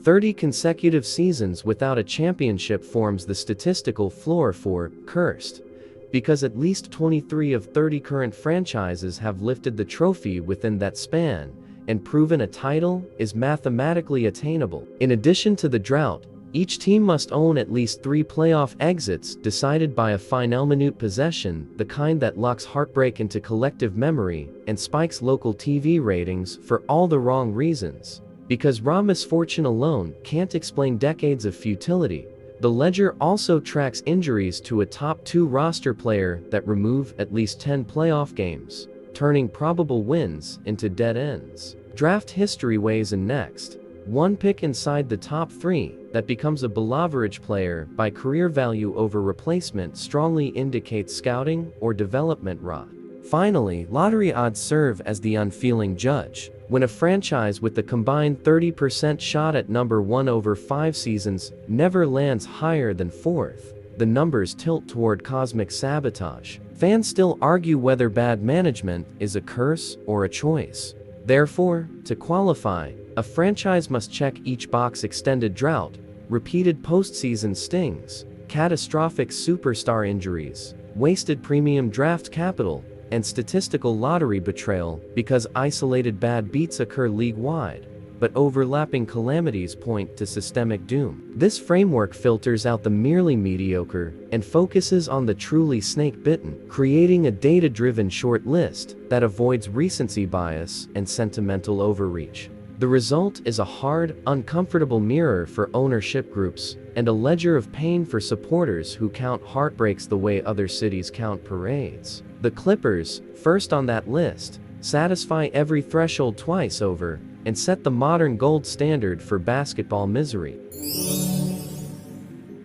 30 consecutive seasons without a championship forms the statistical floor for cursed, because at least 23 of 30 current franchises have lifted the trophy within that span, and proven a title is mathematically attainable. In addition to the drought, each team must own at least 3 playoff exits decided by a final minute possession, the kind that locks heartbreak into collective memory and spikes local TV ratings for all the wrong reasons. Because raw misfortune alone can't explain decades of futility, the ledger also tracks injuries to a top 2 roster player that remove at least 10 playoff games, turning probable wins into dead ends. Draft history weighs in next. One pick inside the top 3 that becomes a below-average player by career value over replacement strongly indicates scouting or development rot. Finally, lottery odds serve as the unfeeling judge. When a franchise with the combined 30% shot at number 1 over 5 seasons never lands higher than 4th, the numbers tilt toward cosmic sabotage. Fans still argue whether bad management is a curse or a choice. Therefore, to qualify, a franchise must check each box: extended drought, repeated postseason stings, catastrophic superstar injuries, wasted premium draft capital, and statistical lottery betrayal, because isolated bad beats occur league-wide, but overlapping calamities point to systemic doom. This framework filters out the merely mediocre and focuses on the truly snake-bitten, creating a data-driven short list that avoids recency bias and sentimental overreach. The result is a hard, uncomfortable mirror for ownership groups and a ledger of pain for supporters who count heartbreaks the way other cities count parades. The Clippers, first on that list, satisfy every threshold twice over and set the modern gold standard for basketball misery.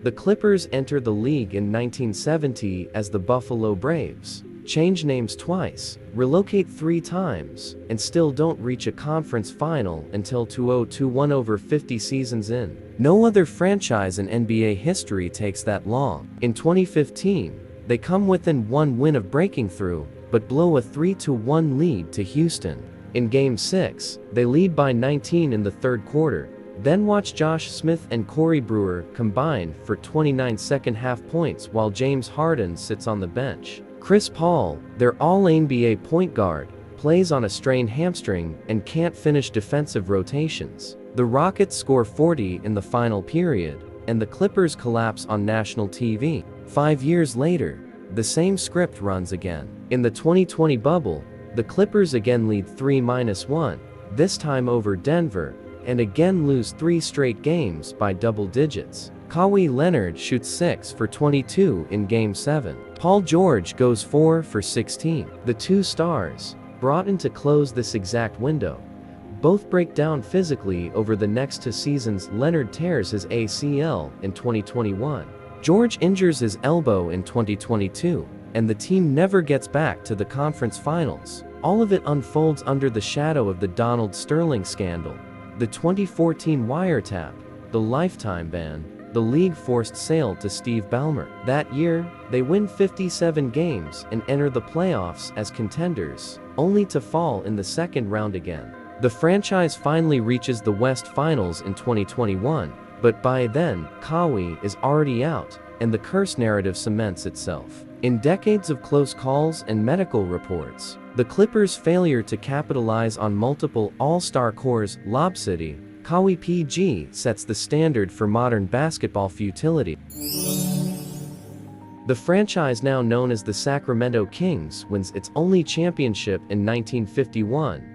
The Clippers entered the league in 1970 as the Buffalo Braves, change names twice, relocate 3 times, and still don't reach a conference final until 2021, over 50 seasons in. No other franchise in NBA history takes that long. In 2015, they come within 1 win of breaking through, but blow a 3-1 lead to Houston. In Game 6, they lead by 19 in the 3rd quarter, then watch Josh Smith and Corey Brewer combine for 29 second-half points while James Harden sits on the bench. Chris Paul, their all-NBA point guard, plays on a strained hamstring and can't finish defensive rotations. The Rockets score 40 in the final period, and the Clippers collapse on national TV. 5 years later, the same script runs again. In the 2020 bubble, the Clippers again lead 3-1, this time over Denver, and again lose 3 straight games by double digits. Kawhi Leonard shoots 6 for 22 in Game 7. Paul George goes 4 for 16. The 2 stars, brought in to close this exact window, both break down physically over the next 2 seasons. Leonard tears his ACL in 2021. George injures his elbow in 2022, and the team never gets back to the conference finals. All of it unfolds under the shadow of the Donald Sterling scandal, the 2014 wiretap, the lifetime ban, the league forced sale to Steve Ballmer. That year, they win 57 games and enter the playoffs as contenders, only to fall in the 2nd round again. The franchise finally reaches the West Finals in 2021, but by then, Kawhi is already out, and the curse narrative cements itself. In decades of close calls and medical reports, the Clippers' failure to capitalize on multiple all-star cores, Lob City, Kawhi PG sets the standard for modern basketball futility. The franchise, now known as the Sacramento Kings, wins its only championship in 1951,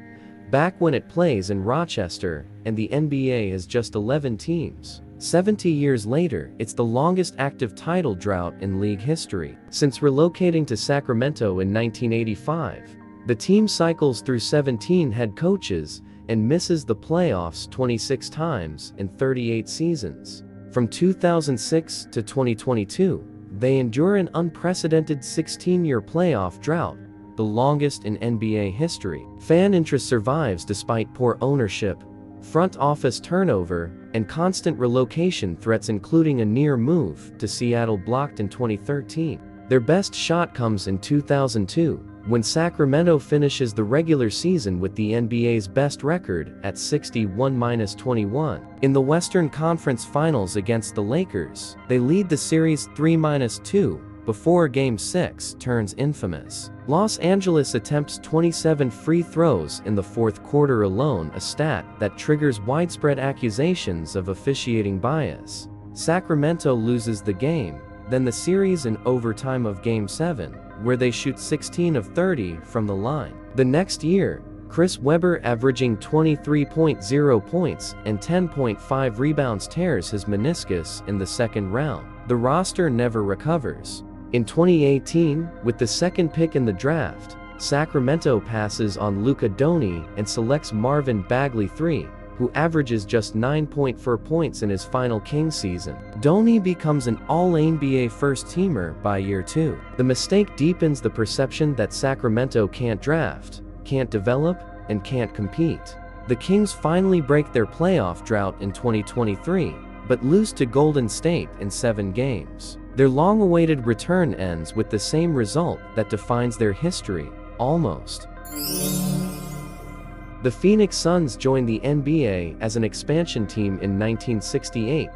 back when it plays in Rochester, and the NBA has just 11 teams. 70 years later, it's the longest active title drought in league history. Since relocating to Sacramento in 1985, the team cycles through 17 head coaches and misses the playoffs 26 times in 38 seasons. From 2006 to 2022, they endure an unprecedented 16-year playoff drought, the longest in NBA history. Fan interest survives despite poor ownership, front office turnover, and constant relocation threats, including a near move to Seattle blocked in 2013. Their best shot comes in 2002, when Sacramento finishes the regular season with the NBA's best record at 61-21. In the Western Conference Finals against the Lakers, they lead the series 3-2 before Game 6 turns infamous. Los Angeles attempts 27 free throws in the fourth quarter alone, a stat that triggers widespread accusations of officiating bias. Sacramento loses the game, then the series in overtime of Game 7, where they shoot 16 of 30 from the line. The next year, Chris Webber, averaging 23.0 points and 10.5 rebounds, tears his meniscus in the second round. The roster never recovers. In 2018, with the second pick in the draft, Sacramento passes on Luka Dončić and selects Marvin Bagley III, who averages just 9.4 points in his final Kings season. Dončić becomes an All-NBA first-teamer by year 2. The mistake deepens the perception that Sacramento can't draft, can't develop, and can't compete. The Kings finally break their playoff drought in 2023, but lose to Golden State in 7 games. Their long-awaited return ends with the same result that defines their history, almost. The Phoenix Suns joined the NBA as an expansion team in 1968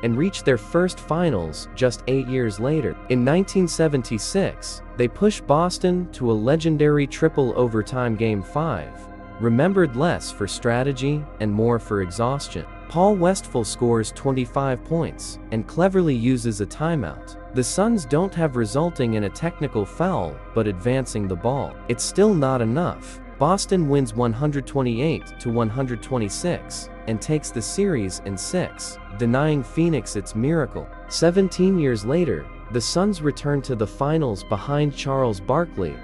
and reached their first finals just 8 years later. In 1976, they pushed Boston to a legendary triple overtime Game 5, remembered less for strategy and more for exhaustion. Paul Westphal scores 25 points and cleverly uses a timeout. The Suns don't have resulting in a technical foul, but advancing the ball. It's still not enough. Boston wins 128-126 and takes the series in 6, denying Phoenix its miracle. 17 years later, the Suns return to the finals behind Charles Barkley,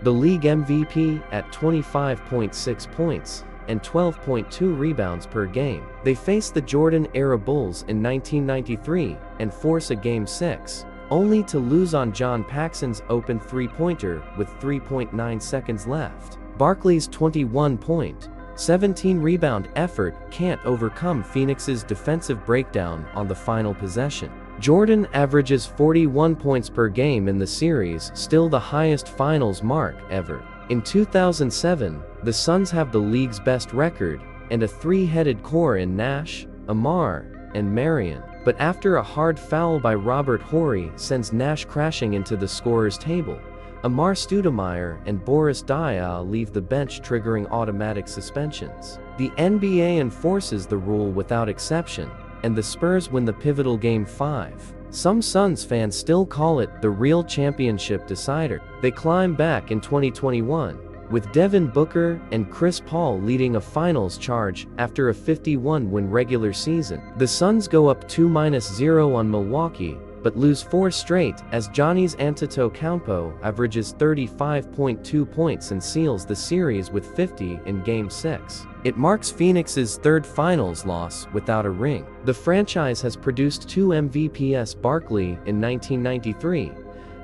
the league MVP, at 25.6 points and 12.2 rebounds per game. They face the Jordan-era Bulls in 1993 and force a Game 6, only to lose on John Paxson's open three-pointer with 3.9 seconds left. Barkley's 21-point, 17-rebound effort can't overcome Phoenix's defensive breakdown on the final possession. Jordan averages 41 points per game in the series, still the highest finals mark ever. In 2007, the Suns have the league's best record and a three-headed core in Nash, Amar, and Marion. But after a hard foul by Robert Horry sends Nash crashing into the scorer's table, Amar Stoudemire and Boris Diaw leave the bench, triggering automatic suspensions. The NBA enforces the rule without exception, and the Spurs win the pivotal Game 5. Some Suns fans still call it the real championship decider. They climb back in 2021, with Devin Booker and Chris Paul leading a finals charge after a 51-win regular season. The Suns go up 2-0 on Milwaukee, but lose 4 straight as Giannis Antetokounmpo averages 35.2 points and seals the series with 50 in Game 6. It marks Phoenix's third finals loss without a ring. The franchise has produced 2 MVPs: Barkley in 1993,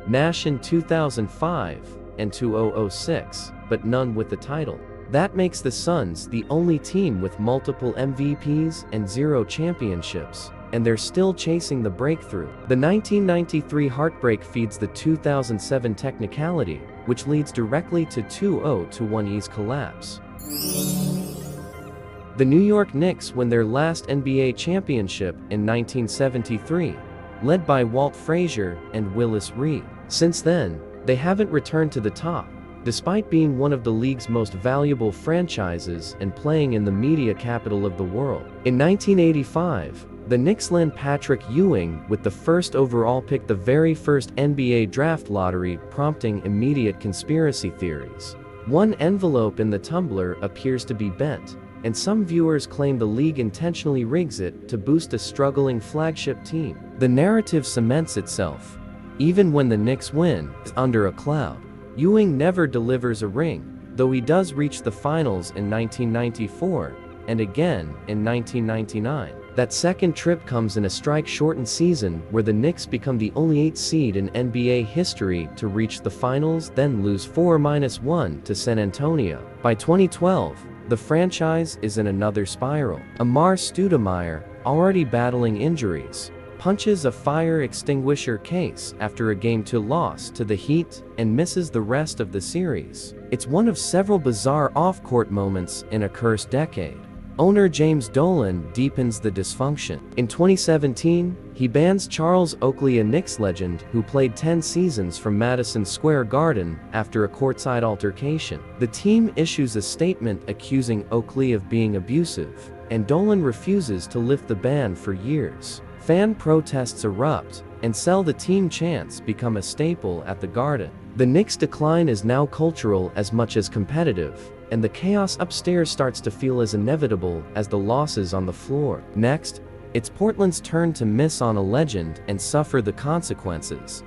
Nash in 2005, and 2006, but none with the title. That makes the Suns the only team with multiple MVPs and 0 championships, and they're still chasing the breakthrough. The 1993 heartbreak feeds the 2007 technicality, which leads directly to 2-0-1's collapse. The New York Knicks win their last NBA championship in 1973, led by Walt Frazier and Willis Reed. Since then, they haven't returned to the top, despite being one of the league's most valuable franchises and playing in the media capital of the world. In 1985, the Knicks land Patrick Ewing with the first overall pick, the very first NBA draft lottery, prompting immediate conspiracy theories. One envelope in the tumbler appears to be bent, and some viewers claim the league intentionally rigs it to boost a struggling flagship team. The narrative cements itself. Even when the Knicks win, under a cloud. Ewing never delivers a ring, though he does reach the finals in 1994, and again in 1999. That second trip comes in a strike-shortened season where the Knicks become the only 8th seed in NBA history to reach the finals, then lose 4-1 to San Antonio. By 2012, the franchise is in another spiral. Amar Stoudemire, already battling injuries, punches a fire extinguisher case after a Game 2 loss to the Heat and misses the rest of the series. It's one of several bizarre off-court moments in a cursed decade. Owner James Dolan deepens the dysfunction. In 2017, he bans Charles Oakley, a Knicks legend who played 10 seasons from Madison Square Garden after a courtside altercation. The team issues a statement accusing Oakley of being abusive, and Dolan refuses to lift the ban for years. Fan protests erupt, and "Sell the Team" chants become a staple at the Garden. The Knicks' decline is now cultural as much as competitive, and the chaos upstairs starts to feel as inevitable as the losses on the floor. Next, it's Portland's turn to miss on a legend and suffer the consequences.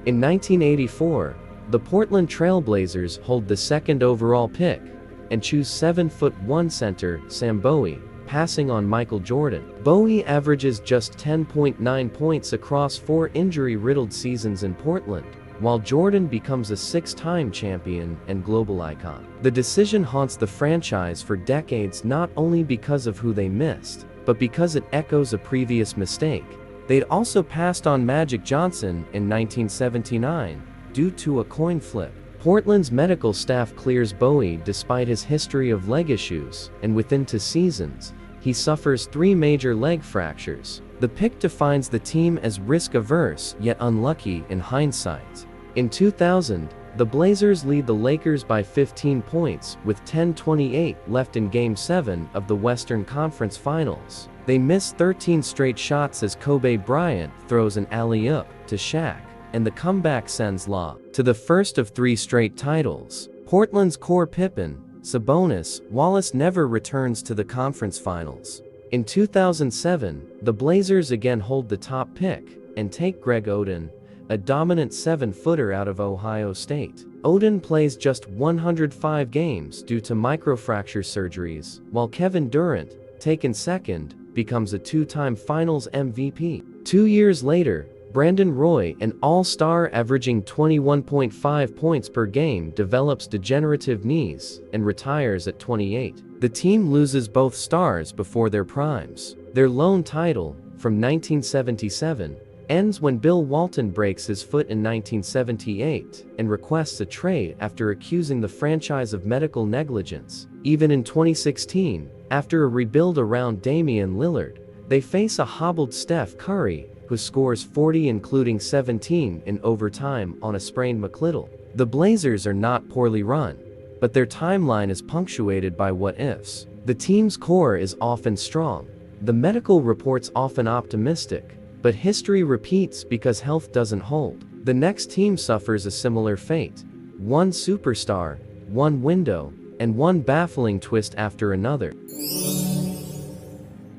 In 1984, the Portland Trail Blazers hold the second overall pick and choose 7'1" center Sam Bowie, passing on Michael Jordan. Bowie averages just 10.9 points across 4 injury-riddled seasons in Portland, while Jordan becomes a 6-time champion and global icon. The decision haunts the franchise for decades, not only because of who they missed, but because it echoes a previous mistake. They'd also passed on Magic Johnson in 1979 due to a coin flip. Portland's medical staff clears Bowie despite his history of leg issues, and within 2 seasons, he suffers 3 major leg fractures. The pick defines the team as risk-averse yet unlucky in hindsight. In 2000, the Blazers lead the Lakers by 15 points with 10:28 left in Game 7 of the Western Conference Finals. They miss 13 straight shots as Kobe Bryant throws an alley-oop to Shaq, and the comeback sends La to the first of 3 straight titles. Portland's core Pippen, Sabonis, Wallace never returns to the conference finals. In 2007, the Blazers again hold the top pick and take Greg Oden, a dominant 7-footer out of Ohio State. Oden plays just 105 games due to microfracture surgeries, while Kevin Durant, taken second, becomes a 2-time Finals MVP. 2 years later, Brandon Roy, an all-star averaging 21.5 points per game, develops degenerative knees and retires at 28. The team loses both stars before their primes. Their lone title, from 1977, ends when Bill Walton breaks his foot in 1978 and requests a trade after accusing the franchise of medical negligence. Even in 2016, after a rebuild around Damian Lillard, they face a hobbled Steph Curry, who scores 40 including 17 in overtime on a sprained McLiddle. The Blazers are not poorly run, but their timeline is punctuated by what-ifs. The team's core is often strong, the medical reports often optimistic, but history repeats because health doesn't hold. The next team suffers a similar fate. One superstar, one window, and one baffling twist after another.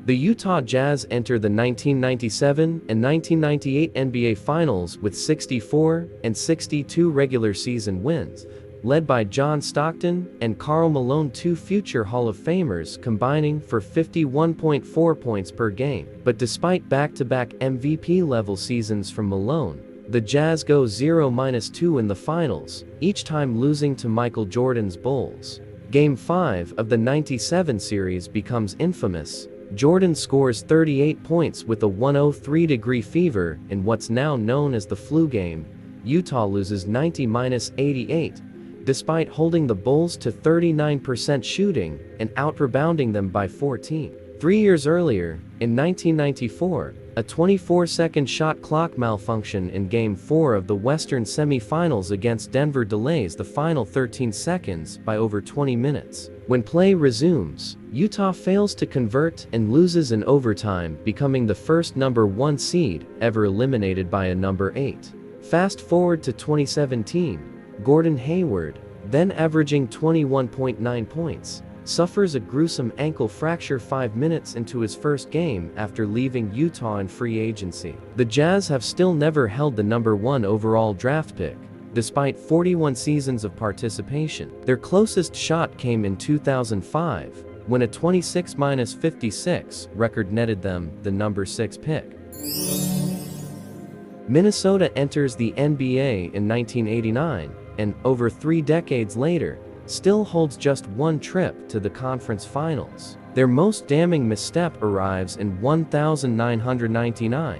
The Utah Jazz enter the 1997 and 1998 NBA Finals with 64 and 62 regular season wins, led by John Stockton and Karl Malone, 2 future Hall of Famers, combining for 51.4 points per game. But despite back-to-back MVP-level seasons from Malone, the Jazz go 0-2 in the finals, each time losing to Michael Jordan's Bulls. Game 5 of the '97 series becomes infamous. Jordan scores 38 points with a 103-degree fever in what's now known as the flu game. Utah loses 90-88, despite holding the Bulls to 39% shooting and out-rebounding them by 14. 3 years earlier, in 1994, a 24-second shot clock malfunction in Game 4 of the Western semifinals against Denver delays the final 13 seconds by over 20 minutes. When play resumes, Utah fails to convert and loses in overtime, becoming the first number 1 seed ever eliminated by a number 8. Fast forward to 2017, Gordon Hayward, then averaging 21.9 points, suffers a gruesome ankle fracture 5 minutes into his first game after leaving Utah in free agency. The Jazz have still never held the number 1 overall draft pick, despite 41 seasons of participation. Their closest shot came in 2005, when a 26-56 record netted them the number 6 pick. Minnesota enters the NBA in 1989, and, over 3 decades later, still holds just 1 trip to the conference finals. Their most damning misstep arrives in 1999,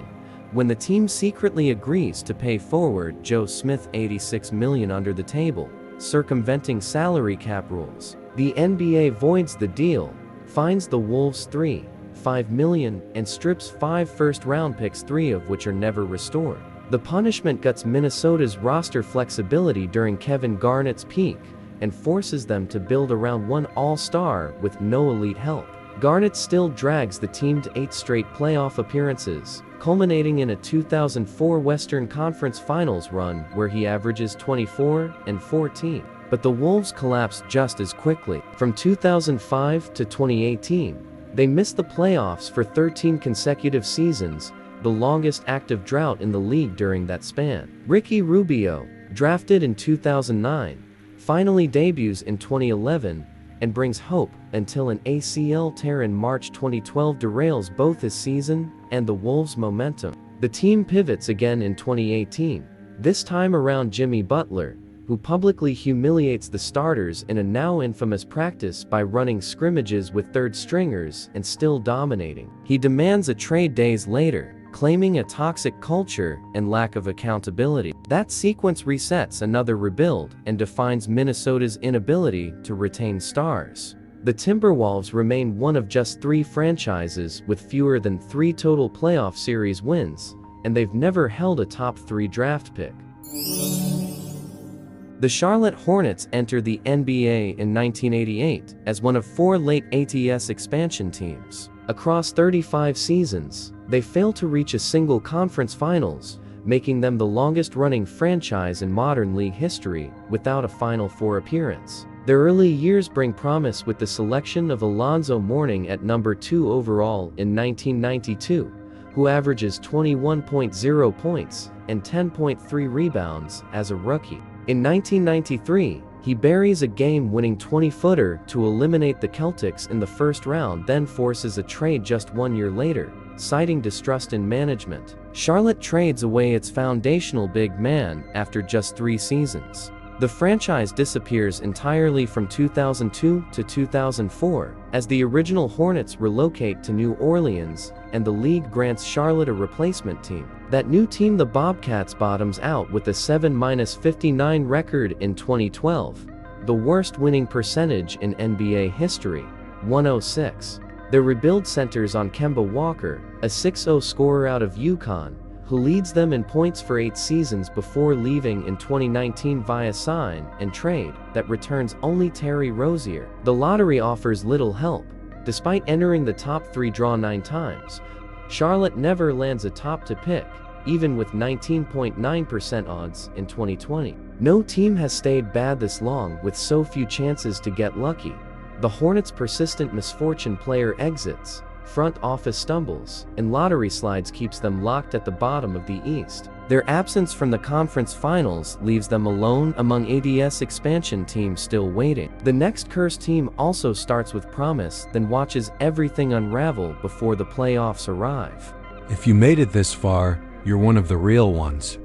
when the team secretly agrees to pay forward Joe Smith $86 million under the table, circumventing salary cap rules. The NBA voids the deal, fines the Wolves $5 million, and strips 5 first-round picks, 3 of which are never restored. The punishment cuts Minnesota's roster flexibility during Kevin Garnett's peak and forces them to build around one all-star with no elite help. Garnett still drags the team to 8 straight playoff appearances, culminating in a 2004 Western Conference Finals run where he averages 24 and 14. But the Wolves collapse just as quickly. From 2005 to 2018, they missed the playoffs for 13 consecutive seasons, the longest active drought in the league during that span. Ricky Rubio, drafted in 2009, finally debuts in 2011 and brings hope until an ACL tear in March 2012 derails both his season and the Wolves' momentum. The team pivots again in 2018, this time around Jimmy Butler, who publicly humiliates the starters in a now infamous practice by running scrimmages with third stringers and still dominating. He demands a trade days later, claiming a toxic culture and lack of accountability. That sequence resets another rebuild and defines Minnesota's inability to retain stars. The Timberwolves remain one of just 3 franchises with fewer than 3 total playoff series wins, and they've never held a top 3 draft pick. The Charlotte Hornets enter the NBA in 1988 as one of 4 late ATS expansion teams. Across 35 seasons, they failed to reach a single conference finals, making them the longest-running franchise in modern league history without a Final Four appearance. Their early years bring promise with the selection of Alonzo Mourning at number 2 overall in 1992, who averages 21.0 points and 10.3 rebounds as a rookie. In 1993, he buries a game-winning 20-footer to eliminate the Celtics in the first round, then forces a trade just 1 year later, citing distrust in management. Charlotte trades away its foundational big man after just 3 seasons. The franchise disappears entirely from 2002 to 2004, as the original Hornets relocate to New Orleans and the league grants Charlotte a replacement team. That new team, the Bobcats, bottoms out with a 7-59 record in 2012, the worst winning percentage in NBA history, 106. Their rebuild centers on Kemba Walker, a 6-0 scorer out of UConn, who leads them in points for 8 seasons before leaving in 2019 via sign and trade that returns only Terry Rozier. The lottery offers little help. Despite entering the top 3 draw 9 times, Charlotte never lands a top-2 pick, even with 19.9% odds in 2020. No team has stayed bad this long with so few chances to get lucky. The Hornets' persistent misfortune: player exits, front office stumbles, and lottery slides keeps them locked at the bottom of the East. Their absence from the conference finals leaves them alone among ADS expansion teams still waiting. The next cursed team also starts with promise, then watches everything unravel before the playoffs arrive. If you made it this far, you're one of the real ones.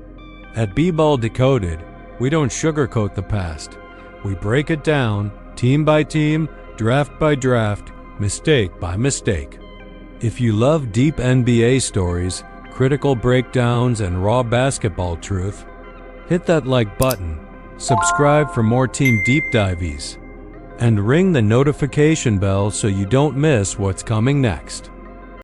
At B-Ball Decoded, we don't sugarcoat the past. We break it down, team by team, draft by draft, mistake by mistake. If you love deep NBA stories, critical breakdowns, and raw basketball truth, hit that like button, subscribe for more Team Deep Dives, and ring the notification bell so you don't miss what's coming next.